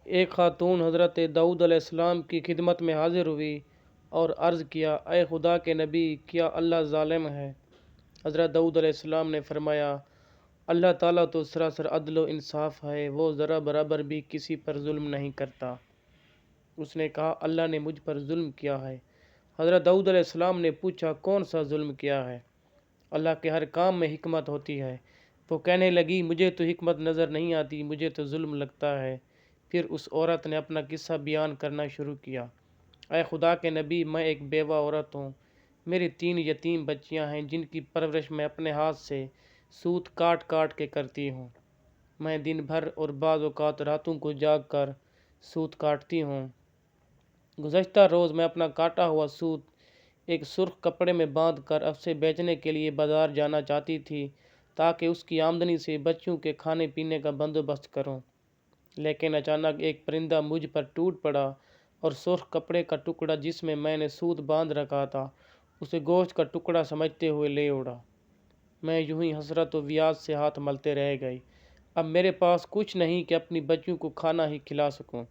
ایک خاتون حضرت داؤد علیہ السلام کی خدمت میں حاضر ہوئی اور عرض کیا، اے خدا کے نبی، کیا اللہ ظالم ہے؟ حضرت داؤد علیہ السلام نے فرمایا، اللہ تعالیٰ تو سراسر عدل و انصاف ہے، وہ ذرا برابر بھی کسی پر ظلم نہیں کرتا۔ اس نے کہا، اللہ نے مجھ پر ظلم کیا ہے۔ حضرت داؤد علیہ السلام نے پوچھا، کون سا ظلم کیا ہے؟ اللہ کے ہر کام میں حکمت ہوتی ہے۔ وہ کہنے لگی، مجھے تو حکمت نظر نہیں آتی، مجھے تو ظلم لگتا ہے۔ پھر اس عورت نے اپنا قصہ بیان کرنا شروع کیا، اے خدا کے نبی، میں ایک بیوہ عورت ہوں، میری 3 یتیم بچیاں ہیں جن کی پرورش میں اپنے ہاتھ سے سوت کاٹ کاٹ کے کرتی ہوں۔ میں دن بھر اور بعض اوقات راتوں کو جاگ کر سوت کاٹتی ہوں۔ گزشتہ روز میں اپنا کاٹا ہوا سوت ایک سرخ کپڑے میں باندھ کر اسے بیچنے کے لیے بازار جانا چاہتی تھی تاکہ اس کی آمدنی سے بچوں کے کھانے پینے کا بندوبست کروں، لیکن اچانک ایک پرندہ مجھ پر ٹوٹ پڑا اور سرخ کپڑے کا ٹکڑا جس میں نے سوت باندھ رکھا تھا اسے گوشت کا ٹکڑا سمجھتے ہوئے لے اڑا۔ میں یوں ہی حسرت و ویاس سے ہاتھ ملتے رہ گئی۔ اب میرے پاس کچھ نہیں کہ اپنی بچیوں کو کھانا ہی کھلا سکوں۔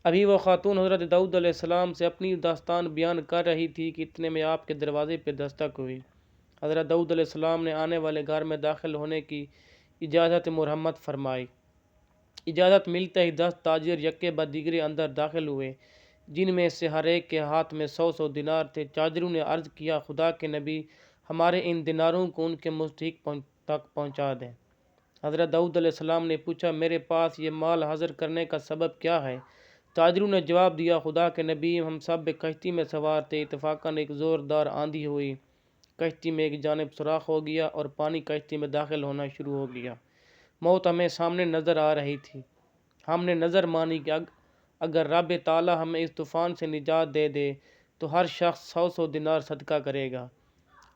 ابھی وہ خاتون حضرت داؤد علیہ السلام سے اپنی داستان بیان کر رہی تھی کہ اتنے میں آپ کے دروازے پہ دستک ہوئی۔ حضرت داؤد علیہ السلام نے آنے والے گھر میں داخل ہونے کی اجازت مرحمت فرمائی۔ اجازت ملتے ہی 10 تاجر یکے بعد دیگرے اندر داخل ہوئے، جن میں سے ہر ایک کے ہاتھ میں 100 دینار تھے۔ تاجروں نے عرض کیا، خدا کے نبی، ہمارے ان دیناروں کو ان کے مستحق تک پہنچا دیں۔ حضرت داؤد علیہ السلام نے پوچھا، میرے پاس یہ مال حاضر کرنے کا سبب کیا ہے؟ تاجروں نے جواب دیا، خدا کے نبی، ہم سب ایک کشتی میں سوار تھے، اتفاقاً ایک زوردار آندھی ہوئی، کشتی میں ایک جانب سوراخ ہو گیا اور پانی کشتی میں داخل ہونا شروع ہو گیا۔ موت ہمیں سامنے نظر آ رہی تھی۔ ہم نے نظر مانی کہ اگر رب تعالیٰ ہمیں اس طوفان سے نجات دے دے تو ہر شخص 100 دینار صدقہ کرے گا۔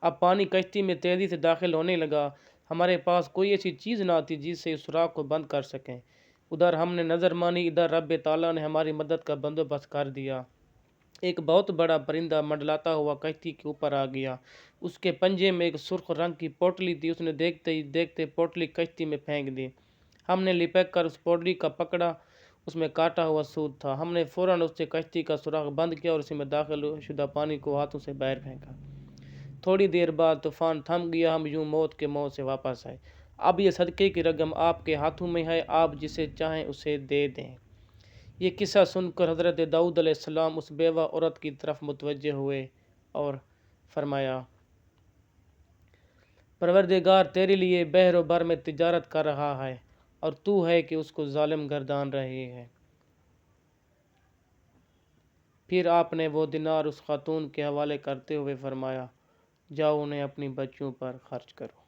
اب پانی کشتی میں تیزی سے داخل ہونے لگا، ہمارے پاس کوئی ایسی چیز نہ تھی جس سے اس سوراخ کو بند کر سکیں۔ ادھر ہم نے نظر مانی، ادھر رب تعالیٰ نے ہماری مدد کا بندوبست کر دیا۔ ایک بہت بڑا پرندہ منڈلاتا ہوا کشتی کے اوپر آ گیا۔ اس کے پنجے میں ایک سرخ رنگ کی پوٹلی تھی، اس نے دیکھتے ہی دیکھتے پوٹلی کشتی میں پھینک دی۔ ہم نے لپک کر اس پوٹلی کا پکڑا، اس میں کاٹا ہوا سوت تھا۔ ہم نے فوراً اس سے کشتی کا سوراخ بند کیا اور اسی میں داخل شدہ پانی کو ہاتھوں سے باہر پھینکا۔ تھوڑی دیر بعد طوفان تھم گیا، ہم یوں موت کے منہ سے واپس آئے۔ اب یہ صدقے کی رقم آپ کے ہاتھوں میں ہے، آپ جسے چاہیں اسے دے دیں۔ یہ قصہ سن کر حضرت داؤد علیہ السلام اس بیوہ عورت کی طرف متوجہ ہوئے اور فرمایا، پروردگار تیرے لیے بحر و بر میں تجارت کر رہا ہے اور تو ہے کہ اس کو ظالم گردان رہی ہے۔ پھر آپ نے وہ دینار اس خاتون کے حوالے کرتے ہوئے فرمایا، جاؤ انہیں اپنی بچیوں پر خرچ کرو۔